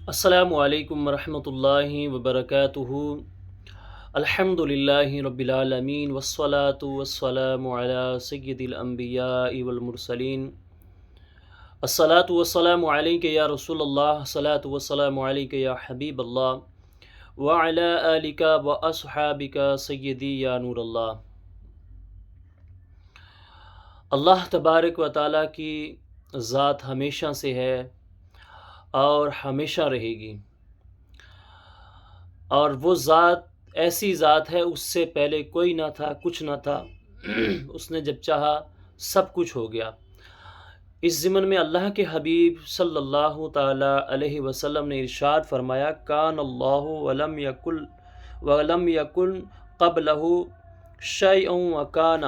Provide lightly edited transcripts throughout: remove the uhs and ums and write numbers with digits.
السلام علیکم ورحمۃ اللہ وبرکاتہ۔ الحمد للہ رب العالمین والصلاة والسلام علی سید الانبیاء والمرسلین۔ الصلاة والسلام علیک یا رسول اللہ، الصلاة والسلام علیک یا حبیب اللہ، وعلی آلک واصحابک سیدی یا نور اللہ۔ اللہ تبارک و تعالیٰ کی ذات ہمیشہ سے ہے اور ہمیشہ رہے گی، اور وہ ذات ایسی ذات ہے، اس سے پہلے کوئی نہ تھا، کچھ نہ تھا۔ اس نے جب چاہا سب کچھ ہو گیا۔ اس ضمن میں اللہ کے حبیب صلی اللہ تعالی علیہ وسلم نے ارشاد فرمایا، کان اللہ ولم یکن قبلہ شیء وکان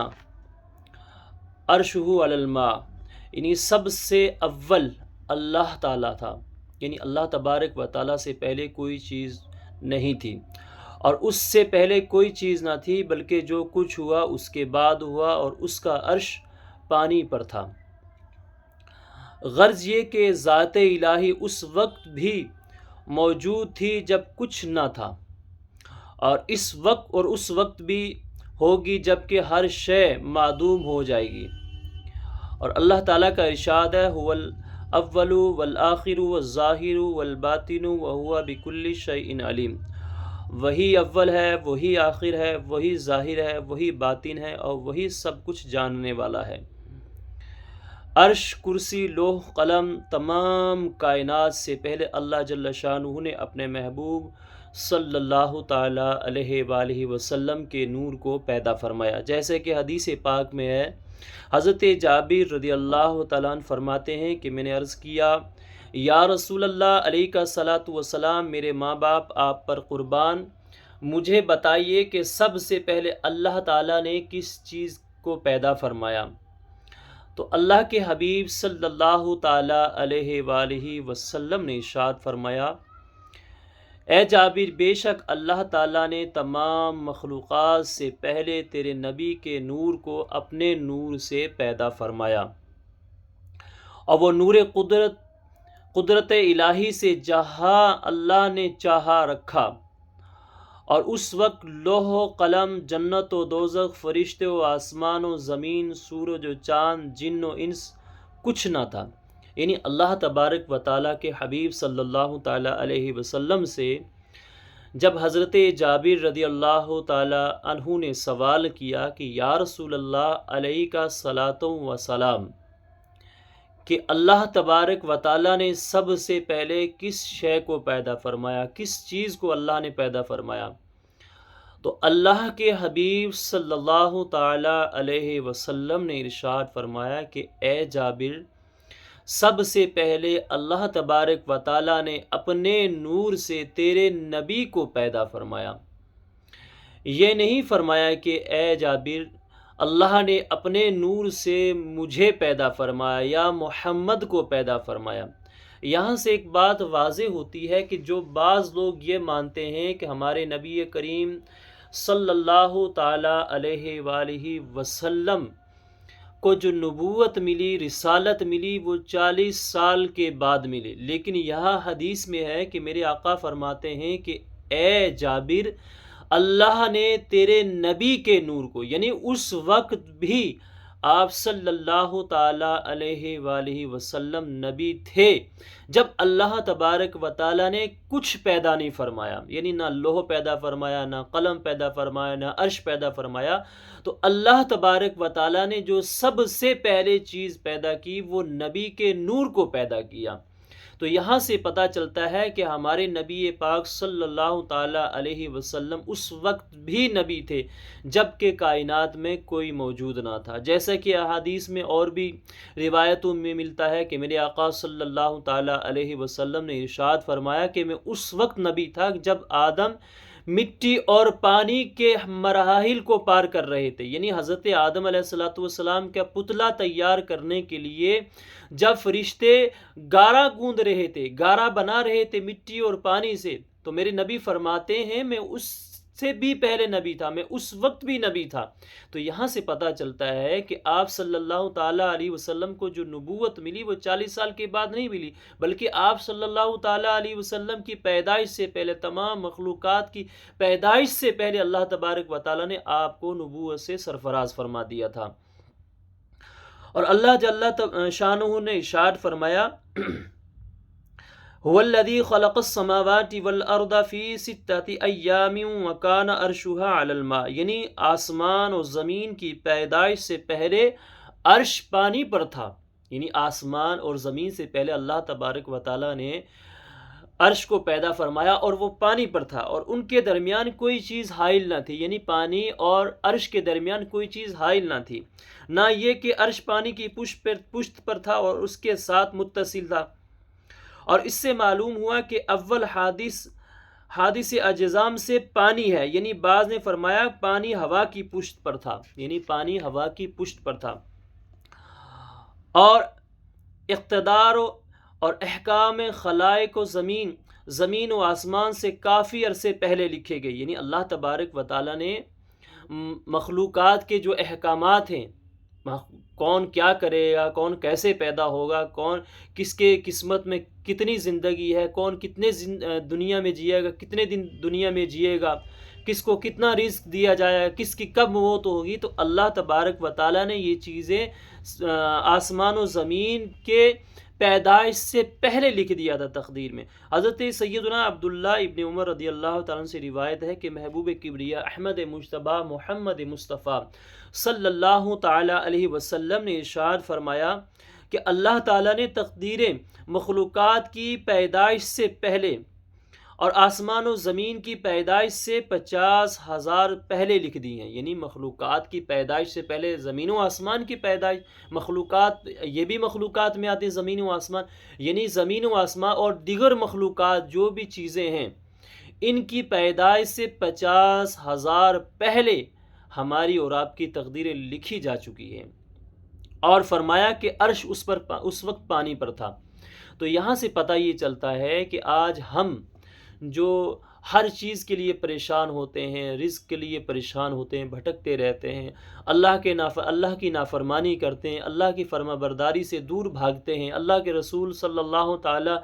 عرشہ علی الماء، یعنی سب سے اول اللہ تعالیٰ تھا، یعنی اللہ تبارک و تعالیٰ سے پہلے کوئی چیز نہیں تھی، اور اس سے پہلے کوئی چیز نہ تھی، بلکہ جو کچھ ہوا اس کے بعد ہوا، اور اس کا عرش پانی پر تھا۔ غرض یہ کہ ذات الہی اس وقت بھی موجود تھی جب کچھ نہ تھا، اور اس وقت بھی ہوگی جب کہ ہر شے معدوم ہو جائے گی۔ اور اللہ تعالیٰ کا ارشاد ہے، هو الاول والآخر والظاہر والباطن وهو بكل شیء علیم۔ وہی اول ہے، وہی آخر ہے، وہی ظاہر ہے، وہی باطن ہے، اور وہی سب کچھ جاننے والا ہے۔ عرش، کرسی، لوح قلم، تمام کائنات سے پہلے اللہ جل شانہ نے اپنے محبوب صلی اللہ تعالیٰ علیہ وآلہ وسلم کے نور کو پیدا فرمایا، جیسے کہ حدیث پاک میں ہے۔ حضرت جابر رضی اللہ تعالیٰ عنہ فرماتے ہیں کہ میں نے عرض کیا، یا رسول اللہ علیہ الصلاۃ والسلام، میرے ماں باپ آپ پر قربان، مجھے بتائیے کہ سب سے پہلے اللہ تعالیٰ نے کس چیز کو پیدا فرمایا؟ تو اللہ کے حبیب صلی اللہ تعالیٰ علیہ وآلہ وسلم نے ارشاد فرمایا، اے جابر، بے شک اللہ تعالیٰ نے تمام مخلوقات سے پہلے تیرے نبی کے نور کو اپنے نور سے پیدا فرمایا، اور وہ نور قدرت الہی سے جہاں اللہ نے چاہا رکھا، اور اس وقت لوح و قلم، جنت و دوزخ، فرشتے و آسمان و زمین، سورج و چاند، جن و انس کچھ نہ تھا۔ یعنی اللہ تبارک و تعالیٰ کے حبیب صلی اللہ تعالیٰ علیہ وسلم سے جب حضرت جابر رضی اللہ تعالیٰ عنہ نے سوال کیا کہ یا رسول اللہ علیہ کا صلاۃ و سلام، کہ اللہ تبارک و تعالیٰ نے سب سے پہلے کس شے کو پیدا فرمایا، کس چیز کو اللہ نے پیدا فرمایا، تو اللہ کے حبیب صلی اللہ تعالیٰ علیہ وسلم نے ارشاد فرمایا کہ اے جابر، سب سے پہلے اللہ تبارک و تعالیٰ نے اپنے نور سے تیرے نبی کو پیدا فرمایا۔ یہ نہیں فرمایا کہ اے جابر، اللہ نے اپنے نور سے مجھے پیدا فرمایا یا محمد کو پیدا فرمایا۔ یہاں سے ایک بات واضح ہوتی ہے کہ جو بعض لوگ یہ مانتے ہیں کہ ہمارے نبی کریم صلی اللہ تعالیٰ علیہ وآلہ وسلم کو جو نبوت ملی، رسالت ملی، وہ 40 سال کے بعد ملی، لیکن یہاں حدیث میں ہے کہ میرے آقا فرماتے ہیں کہ اے جابر، اللہ نے تیرے نبی کے نور کو، یعنی اس وقت بھی آپ صلی اللہ تعالیٰ علیہ وآلہ وسلم نبی تھے جب اللہ تبارک و تعالیٰ نے کچھ پیدا نہیں فرمایا، یعنی نہ لوح پیدا فرمایا، نہ قلم پیدا فرمایا، نہ عرش پیدا فرمایا۔ تو اللہ تبارک و تعالیٰ نے جو سب سے پہلے چیز پیدا کی وہ نبی کے نور کو پیدا کیا۔ تو یہاں سے پتہ چلتا ہے کہ ہمارے نبی پاک صلی اللہ تعالیٰ علیہ وسلم اس وقت بھی نبی تھے جب کہ کائنات میں کوئی موجود نہ تھا، جیسا کہ احادیث میں اور بھی روایتوں میں ملتا ہے کہ میرے آقا صلی اللہ تعالیٰ علیہ وسلم نے ارشاد فرمایا کہ میں اس وقت نبی تھا جب آدم مٹی اور پانی کے مراحل کو پار کر رہے تھے، یعنی حضرت آدم علیہ السلام کا پتلا تیار کرنے کے لیے جب فرشتے گارا گوندھ رہے تھے، گارا بنا رہے تھے مٹی اور پانی سے، تو میرے نبی فرماتے ہیں میں اس سے بھی پہلے نبی تھا، میں اس وقت بھی نبی تھا۔ تو یہاں سے پتہ چلتا ہے کہ آپ صلی اللہ تعالیٰ علیہ وسلم کو جو نبوت ملی وہ 40 سال کے بعد نہیں ملی، بلکہ آپ صلی اللہ تعالیٰ علیہ وسلم کی پیدائش سے پہلے، تمام مخلوقات کی پیدائش سے پہلے اللہ تبارک و تعالیٰ نے آپ کو نبوت سے سرفراز فرما دیا تھا۔ اور اللہ جل شانہ نے ارشاد فرمایا هو الذي خلق السماوات والارض في 6 ایام وكان عرشها على الماء، یعنی آسمان اور زمین کی پیدائش سے پہلے عرش پانی پر تھا، یعنی آسمان اور زمین سے پہلے اللہ تبارک و تعالیٰ نے عرش کو پیدا فرمایا اور وہ پانی پر تھا، اور ان کے درمیان کوئی چیز حائل نہ تھی، یعنی پانی اور عرش کے درمیان کوئی چیز حائل نہ تھی، نہ یہ کہ عرش پانی کی پشت پر تھا اور اس کے ساتھ متصل تھا۔ اور اس سے معلوم ہوا کہ اول حادث اجزام سے پانی ہے، یعنی بعض نے فرمایا پانی ہوا کی پشت پر تھا، یعنی پانی ہوا کی پشت پر تھا، اور اقتدار اور احکام خلائق و زمین و آسمان سے کافی عرصے پہلے لکھے گئے، یعنی اللہ تبارک و تعالیٰ نے مخلوقات کے جو احکامات ہیں، کون کیا کرے گا، کون کیسے پیدا ہوگا، کون کس کے قسمت میں کتنی زندگی ہے، کون کتنے دنیا میں جیے گا، کتنے دن دنیا میں جیے گا، کس کو کتنا رزق دیا جائے گا، کس کی کب موت ہوگی، تو اللہ تبارک و تعالیٰ نے یہ چیزیں آسمان و زمین کے پیدائش سے پہلے لکھ دیا تھا تقدیر میں۔ حضرت سیدنا عبداللہ ابن عمر رضی اللہ تعالیٰ عنہ سے روایت ہے کہ محبوب کبریا احمد مجتبیٰ محمد مصطفیٰ صلی اللہ تعالیٰ علیہ وسلم نے ارشاد فرمایا کہ اللہ تعالیٰ نے تقدیر مخلوقات کی پیدائش سے پہلے اور آسمان و زمین کی پیدائش سے 50,000 پہلے لکھ دی ہیں، یعنی مخلوقات کی پیدائش سے پہلے زمین و آسمان کی پیدائش، مخلوقات یہ بھی مخلوقات میں آتے ہیں، زمین و آسمان، یعنی زمین و آسمان اور دیگر مخلوقات جو بھی چیزیں ہیں ان کی پیدائش سے 50,000 پہلے ہماری اور آپ کی تقدیریں لکھی جا چکی ہیں، اور فرمایا کہ عرش اس وقت پانی پر تھا۔ تو یہاں سے پتہ یہ چلتا ہے کہ آج ہم جو ہر چیز کے لیے پریشان ہوتے ہیں، رزق کے لیے پریشان ہوتے ہیں، بھٹکتے رہتے ہیں، اللہ کی نافرمانی کرتے ہیں، اللہ کی فرما برداری سے دور بھاگتے ہیں، اللہ کے رسول صلی اللہ تعالیٰ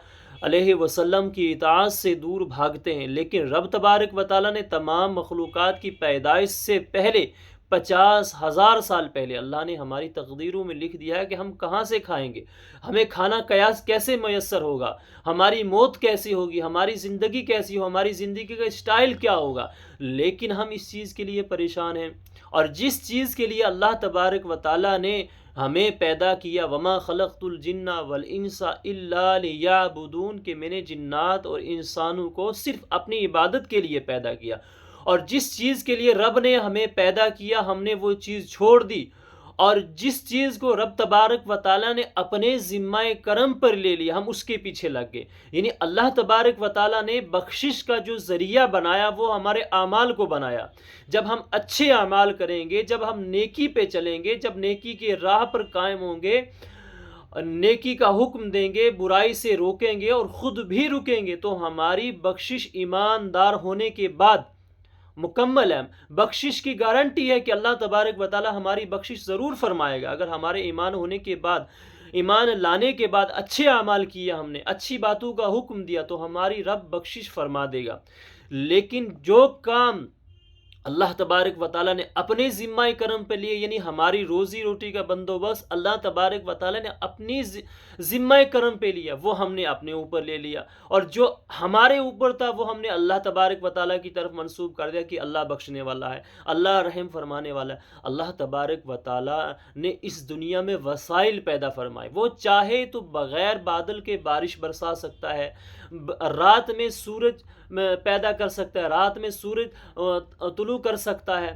علیہ وسلم کی اطاعت سے دور بھاگتے ہیں، لیکن رب تبارک و تعالیٰ نے تمام مخلوقات کی پیدائش سے پہلے 50,000 سال پہلے اللہ نے ہماری تقدیروں میں لکھ دیا ہے کہ ہم کہاں سے کھائیں گے، ہمیں کھانا کیسے میسر ہوگا، ہماری موت کیسی ہوگی، ہماری زندگی کیسی ہو، ہماری زندگی کا اسٹائل کیا ہوگا، لیکن ہم اس چیز کے لیے پریشان ہیں۔ اور جس چیز کے لیے اللہ تبارک و تعالیٰ نے ہمیں پیدا کیا، وما خلقت الجن والانس الا لیعبدون، کہ میں نے جنات اور انسانوں کو صرف اپنی عبادت کے لیے پیدا کیا، اور جس چیز کے لیے رب نے ہمیں پیدا کیا ہم نے وہ چیز چھوڑ دی، اور جس چیز کو رب تبارک و تعالیٰ نے اپنے ذمہ کرم پر لے لیا ہم اس کے پیچھے لگ گئے۔ یعنی اللہ تبارک و تعالیٰ نے بخشش کا جو ذریعہ بنایا وہ ہمارے اعمال کو بنایا۔ جب ہم اچھے اعمال کریں گے، جب ہم نیکی پہ چلیں گے، جب نیکی کے راہ پر قائم ہوں گے، نیکی کا حکم دیں گے، برائی سے روکیں گے اور خود بھی رکیں گے، تو ہماری بخشش ایماندار ہونے کے بعد مکمل ہے۔ بخشش کی گارنٹی ہے کہ اللہ تبارک و تعالی ہماری بخشش ضرور فرمائے گا، اگر ہمارے ایمان ہونے کے بعد، ایمان لانے کے بعد اچھے اعمال کیے، ہم نے اچھی باتوں کا حکم دیا، تو ہماری رب بخشش فرما دے گا۔ لیکن جو کام اللہ تبارک و تعالیٰ نے اپنے ذمہ کرم پہ لیے، یعنی ہماری روزی روٹی کا بندوبست اللہ تبارک و تعالیٰ نے اپنی ذمہ کرم پہ لیا، وہ ہم نے اپنے اوپر لے لیا، اور جو ہمارے اوپر تھا وہ ہم نے اللہ تبارک و تعالیٰ کی طرف منسوب کر دیا کہ اللہ بخشنے والا ہے، اللہ رحم فرمانے والا ہے۔ اللہ تبارک و تعالیٰ نے اس دنیا میں وسائل پیدا فرمائے، وہ چاہے تو بغیر بادل کے بارش برسا سکتا ہے، رات میں سورج پیدا کر سکتا ہے، رات میں سورج طلوع کر سکتا ہے،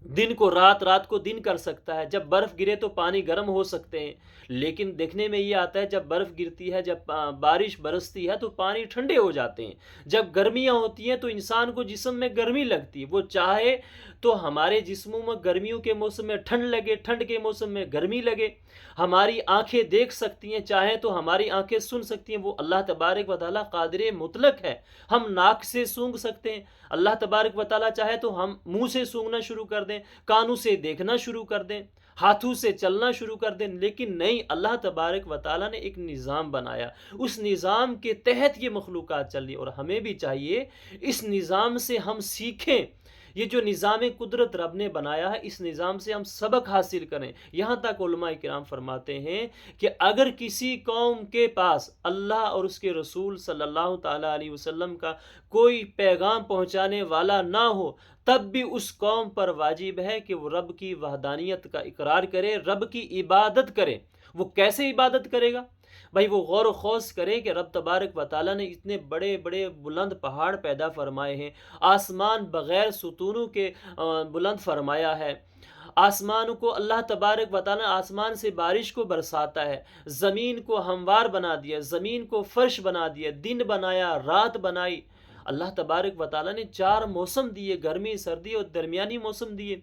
دن کو رات، رات کو دن کر سکتا ہے۔ جب برف گرے تو پانی گرم ہو سکتے ہیں، لیکن دیکھنے میں یہ آتا ہے جب برف گرتی ہے، جب بارش برستی ہے تو پانی ٹھنڈے ہو جاتے ہیں۔ جب گرمیاں ہوتی ہیں تو انسان کو جسم میں گرمی لگتی ہے، وہ چاہے تو ہمارے جسموں میں گرمیوں کے موسم میں ٹھنڈ لگے، ٹھنڈ کے موسم میں گرمی لگے۔ ہماری آنکھیں دیکھ سکتی ہیں، چاہیں تو ہماری آنکھیں سن سکتی ہیں، وہ اللہ تبارک و تعالیٰ قادر مطلق ہے۔ ہم ناک سے سونگھ سکتے ہیں، اللہ تبارک و تعالیٰ چاہے تو ہم منہ سے سونگھنا شروع کر دیں، کانوں سے دیکھنا شروع کر دیں، ہاتھوں سے چلنا شروع کر دیں، لیکن نہیں، اللہ تبارک و تعالیٰ نے ایک نظام بنایا، اس نظام کے تحت یہ مخلوقات چل رہی، اور ہمیں بھی چاہیے اس نظام سے ہم سیکھیں۔ یہ جو نظام قدرت رب نے بنایا ہے، اس نظام سے ہم سبق حاصل کریں۔ یہاں تک علماء کرام فرماتے ہیں کہ اگر کسی قوم کے پاس اللہ اور اس کے رسول صلی اللہ تعالیٰ علیہ وسلم کا کوئی پیغام پہنچانے والا نہ ہو، تب بھی اس قوم پر واجب ہے کہ وہ رب کی وحدانیت کا اقرار کرے، رب کی عبادت کرے۔ وہ کیسے عبادت کرے گا؟ بھائی وہ غور و خوض کریں کہ رب تبارک و تعالیٰ نے اتنے بڑے بڑے بلند پہاڑ پیدا فرمائے ہیں، آسمان بغیر ستونوں کے بلند فرمایا ہے، آسمان کو اللہ تبارک و تعالیٰ آسمان سے بارش کو برساتا ہے، زمین کو ہموار بنا دیا، زمین کو فرش بنا دیا، دن بنایا، رات بنائی۔ اللہ تبارک و تعالیٰ نے 4 موسم دیے، گرمی، سردی اور درمیانی موسم دیے۔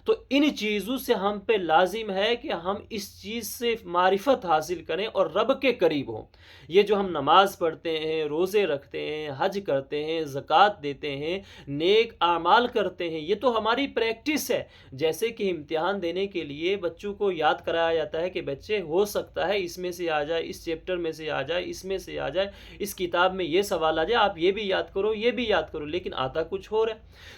تو ان چیزوں سے ہم پہ لازم ہے کہ ہم اس چیز سے معرفت حاصل کریں اور رب کے قریب ہوں۔ یہ جو ہم نماز پڑھتے ہیں، روزے رکھتے ہیں، حج کرتے ہیں، زکوٰۃ دیتے ہیں، نیک اعمال کرتے ہیں، یہ تو ہماری پریکٹس ہے۔ جیسے کہ امتحان دینے کے لیے بچوں کو یاد کرایا جاتا ہے کہ بچے ہو سکتا ہے اس میں سے آ جائے، اس چیپٹر میں سے آ جائے، اس میں سے آ جائے، اس کتاب میں یہ سوال آ جائے، آپ یہ بھی یاد کرو، یہ بھی یاد کرو، لیکن آتا کچھ اور ہے۔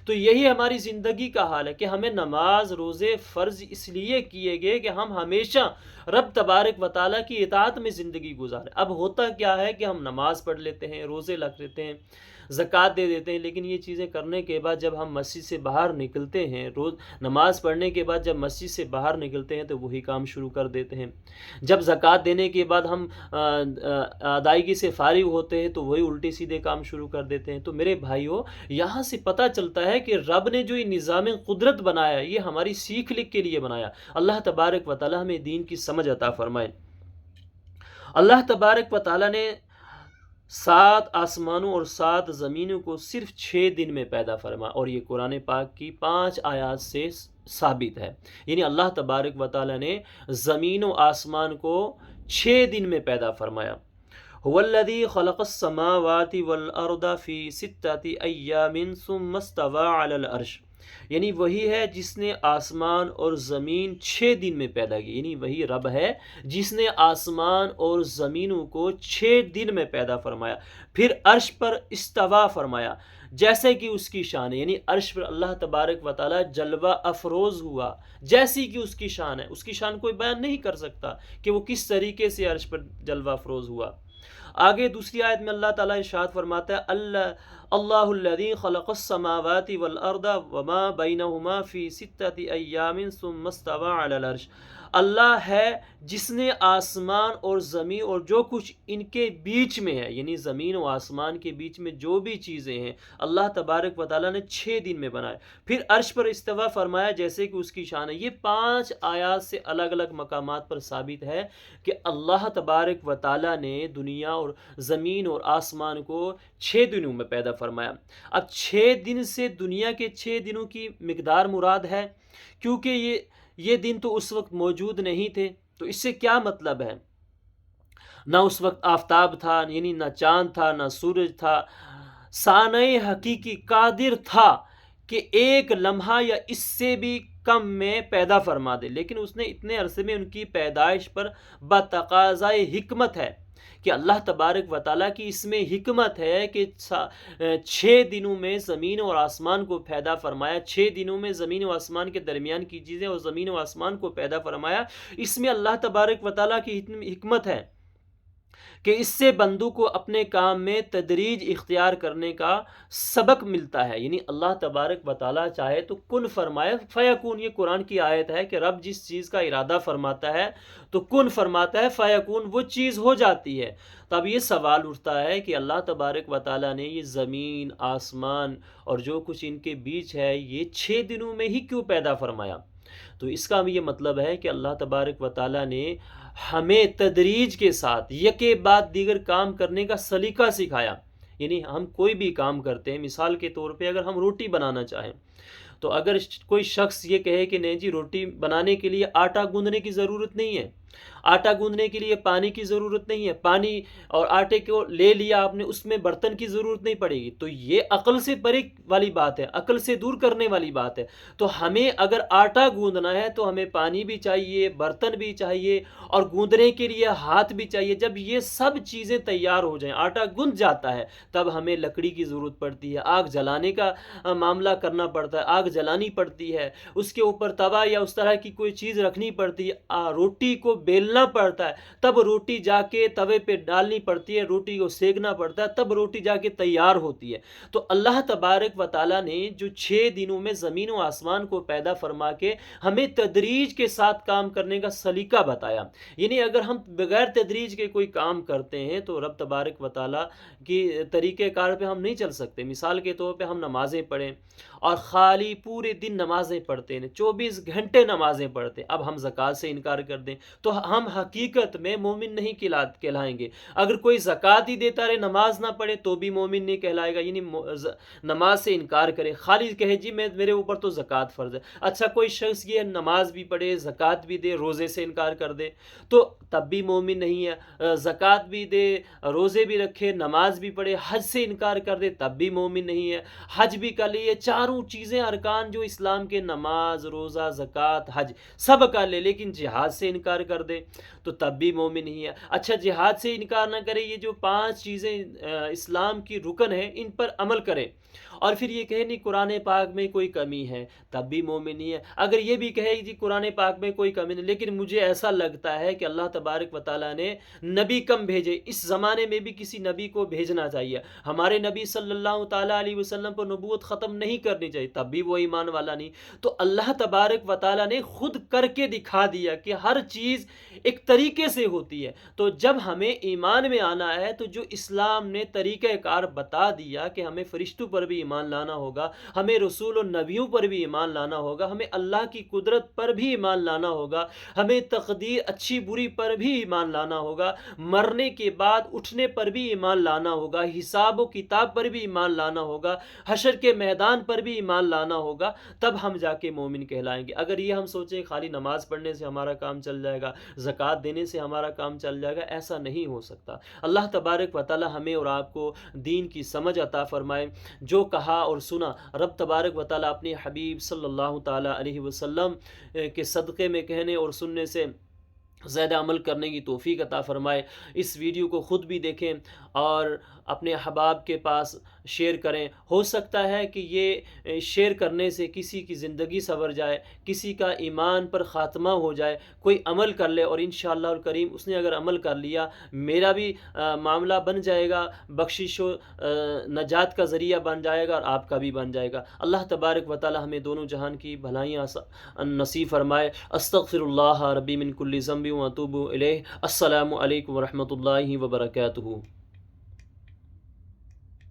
تو یہی ہماری زندگی کا حال ہے کہ ہمیں نماز روزے فرض اس لیے کیے گئے کہ ہم ہمیشہ رب تبارک و تعالیٰ کی اطاعت میں زندگی گزاریں۔ اب ہوتا کیا ہے کہ ہم نماز پڑھ لیتے ہیں، روزے رکھ لیتے ہیں، زکوٰۃ دے دیتے ہیں، لیکن یہ چیزیں کرنے کے بعد جب ہم مسجد سے باہر نکلتے ہیں، روز نماز پڑھنے کے بعد جب مسجد سے باہر نکلتے ہیں تو وہی کام شروع کر دیتے ہیں۔ جب زکوٰۃ دینے کے بعد ہم ادائیگی سے فارغ ہوتے ہیں تو وہی الٹے سیدھے کام شروع کر دیتے ہیں۔ تو میرے بھائیوں، یہاں سے پتہ چلتا ہے کہ رب نے جو یہ نظام قدرت بنایا، یہ ہماری سیکھ لکھ کے لیے بنایا۔ اللہ تبارک و تعالیٰ ہمیں دین کی سمجھ عطا فرمائے۔ اللہ تبارک و تعالیٰ نے 7 آسمانوں اور 7 زمینوں کو صرف 6 دن میں پیدا فرمایا، اور یہ قرآن پاک کی 5 آیات سے ثابت ہے۔ یعنی اللہ تبارک و تعالیٰ نے زمین و آسمان کو 6 دن میں پیدا فرمایا۔ هو الذی خلق السماوات والارض فی 6 ایام ثم استوى علی العرش، یعنی وہی ہے جس نے آسمان اور زمین 6 دن میں پیدا کی، یعنی وہی رب ہے جس نے آسمان اور زمینوں کو 6 دن میں پیدا فرمایا، پھر عرش پر استوا فرمایا جیسے کہ اس کی شان ہے۔ یعنی عرش پر اللہ تبارک و تعالی جلوہ افروز ہوا جیسی کہ اس کی شان ہے۔ اس کی شان کوئی بیان نہیں کر سکتا کہ وہ کس طریقے سے عرش پر جلوہ افروز ہوا۔ آگے دوسری آیت میں اللہ تعالیٰ ارشاد فرماتا ہے، اللہ الذی خلق السماوات والارض وما بینہما فی 6 ایام ثم استوى علی العرش، اللہ ہے جس نے آسمان اور زمین اور جو کچھ ان کے بیچ میں ہے، یعنی زمین و آسمان کے بیچ میں جو بھی چیزیں ہیں، اللہ تبارک و تعالیٰ نے 6 دن میں بنائے، پھر عرش پر استوا فرمایا جیسے کہ اس کی شان ہے۔ یہ 5 آیات سے الگ الگ مقامات پر ثابت ہے کہ اللہ تبارک و تعالیٰ نے دنیا اور زمین اور آسمان کو 6 دنوں میں پیدا فرمایا۔ اب 6 دن سے دنیا کے 6 دنوں کی مقدار مراد ہے، کیونکہ یہ دن تو اس وقت موجود نہیں تھے۔ تو اس سے کیا مطلب ہے؟ نہ اس وقت آفتاب تھا، یعنی نہ چاند تھا، نہ سورج تھا۔ صانع حقیقی قادر تھا کہ ایک لمحہ یا اس سے بھی کم میں پیدا فرما دے، لیکن اس نے اتنے عرصے میں ان کی پیدائش پر بتقاضائے حکمت ہے کہ اللہ تبارک و تعالیٰ کی اس میں حکمت ہے کہ 6 دنوں میں زمین اور آسمان کو پیدا فرمایا، 6 دنوں میں زمین و آسمان کے درمیان کی چیزیں اور زمین و آسمان کو پیدا فرمایا۔ اس میں اللہ تبارک و تعالیٰ کی حکمت ہے کہ اس سے بندوں کو اپنے کام میں تدریج اختیار کرنے کا سبق ملتا ہے. یعنی اللہ تبارک و تعالیٰ چاہے تو کن فرمائے فیکون. یہ قرآن کی آیت ہے کہ رب جس چیز کا ارادہ فرماتا ہے تو کن فرماتا ہے، فیکون وہ چیز ہو جاتی ہے. تو اب یہ سوال اٹھتا ہے کہ اللہ تبارک و تعالیٰ نے یہ زمین، آسمان اور جو کچھ ان کے بیچ ہے یہ 6 دنوں میں ہی کیوں پیدا فرمایا؟ تو اس کا یہ مطلب ہے کہ اللہ تبارک و تعالیٰ نے ہمیں تدریج کے ساتھ یکے بعد دیگر کام کرنے کا سلیقہ سکھایا. یعنی ہم کوئی بھی کام کرتے ہیں، مثال کے طور پہ اگر ہم روٹی بنانا چاہیں تو اگر کوئی شخص یہ کہے کہ نہیں جی روٹی بنانے کے لیے آٹا گوندھنے کی ضرورت نہیں ہے، آٹا گوندھنے کے لیے پانی کی ضرورت نہیں ہے، پانی اور آٹے کو لے لیا آپ نے، اس میں برتن کی ضرورت نہیں پڑے گی، تو یہ عقل سے پرے والی بات ہے، عقل سے دور کرنے والی بات ہے. تو ہمیں اگر آٹا گوندھنا ہے تو ہمیں پانی بھی چاہیے، برتن بھی چاہیے اور گوندھنے کے لیے ہاتھ بھی چاہیے. جب یہ سب چیزیں تیار ہو جائیں، آٹا گوندھ جاتا ہے، تب ہمیں لکڑی کی ضرورت پڑتی ہے، آگ جلانے کا معاملہ کرنا پڑتا ہے، آگ جلانی پڑتی ہے، اس کے اوپر توا یا اس طرح کی کوئی چیز رکھنی پڑتی ہے، روٹی کو بیلنا پڑتا ہے، تب روٹی جا کے توے پہ ڈالنی پڑتی ہے، روٹی کو سیکنا پڑتا ہے، تب روٹی جا کے تیار ہوتی ہے. تو اللہ تبارک و تعالیٰ نے جو 6 دنوں میں زمین و آسمان کو پیدا فرما کے ہمیں تدریج کے ساتھ کام کرنے کا سلیقہ بتایا. یعنی اگر ہم بغیر تدریج کے کوئی کام کرتے ہیں تو رب تبارک و تعالیٰ کی طریقہ کار پہ ہم نہیں چل سکتے. مثال کے طور پہ ہم نمازیں پڑھیں اور خالی پورے دن نمازیں پڑھتے ہیں، 24 گھنٹے نمازیں پڑھتے ہیں، اب ہم زکوٰۃ سے انکار کر دیں تو ہم حقیقت میں مومن نہیں کہلائیں گے. اگر کوئی زکوٰۃ ہی دیتا رہے، نماز نہ پڑھے تو بھی مومن نہیں کہلائے گا. یعنی نماز سے انکار کرے، خالی کہے جی میرے اوپر تو زکوٰۃ فرض ہے. اچھا کوئی شخص یہ نماز بھی پڑھے، زکوٰۃ بھی دے، روزے سے انکار کر دے تو تب بھی مومن نہیں ہے. زکوٰۃ بھی دے، روزے بھی رکھے، نماز بھی پڑھے، حج سے انکار کر دے تب بھی مومن نہیں ہے. حج بھی کر لیے، چاروں چیزیں ارکان جو اسلام کے نماز، روزہ، زکوٰۃ، حج سب کر لے، لیکن جہاد سے انکار کر دے تو تب بھی مومن نہیں ہے. اچھا جہاد سے انکار نہ کرے، یہ جو 5 چیزیں اسلام کی رکن ہیں ان پر عمل کرے اور پھر یہ کہے نہیں قرآن پاک میں کوئی کمی ہے، تب بھی مومن نہیں ہے. اگر یہ بھی کہے جی قرآن پاک میں کوئی کمی نہیں لیکن مجھے ایسا لگتا ہے کہ اللہ تبارک و تعالیٰ نے نبی کم بھیجے، اس زمانے میں بھی کسی نبی کو بھیجنا چاہیے، ہمارے نبی صلی اللہ تعالیٰ علیہ وسلم پر نبوت ختم نہیں کرنی چاہیے، تب بھی وہ ایمان والا نہیں. تو اللہ تبارک و تعالیٰ نے خود کر کے دکھا دیا کہ ہر چیز ایک طریقے سے ہوتی ہے. تو جب ہمیں ایمان میں آنا ہے تو جو اسلام نے طریقہ کار بتا دیا کہ ہمیں فرشتوں پر بھی ایمان لانا ہوگا، ہمیں رسول و نبیوں پر بھی ایمان لانا ہوگا، ہمیں اللہ کی قدرت پر بھی ایمان لانا ہوگا، ہمیں تقدیر اچھی بری پر بھی ایمان لانا ہوگا، مرنے کے بعد اٹھنے پر بھی ایمان لانا ہوگا، حساب و کتاب پر بھی ایمان لانا ہوگا، حشر کے میدان پر بھی ایمان لانا ہوگا، تب ہم جا کے مومن کہلائیں گے. اگر یہ ہم سوچیں خالی نماز پڑھنے سے ہمارا کام چل جائے گا، زکوٰۃ دینے سے ہمارا کام چل جائے گا، ایسا نہیں ہو سکتا. اللہ تبارک و تعالی ہمیں اور آپ کو دین کی سمجھ عطا فرمائے. جو کہا اور سنا رب تبارک و تعالی اپنے حبیب صلی اللہ تعالی علیہ وسلم کے صدقے میں کہنے اور سننے سے زیادہ عمل کرنے کی توفیق عطا فرمائے. اس ویڈیو کو خود بھی دیکھیں اور اپنے احباب کے پاس شیئر کریں. ہو سکتا ہے کہ یہ شیئر کرنے سے کسی کی زندگی سنور جائے، کسی کا ایمان پر خاتمہ ہو جائے، کوئی عمل کر لے اور انشاءاللہ الکریم اس نے اگر عمل کر لیا میرا بھی معاملہ بن جائے گا، بخشش و نجات کا ذریعہ بن جائے گا اور آپ کا بھی بن جائے گا. اللہ تبارک و تعالی ہمیں دونوں جہان کی بھلائیاں نصیب فرمائے. استغفر اللہ ربی من کل ذنب واتوب الیہ. السلام علیکم ورحمۃ اللہ وبرکاتہ.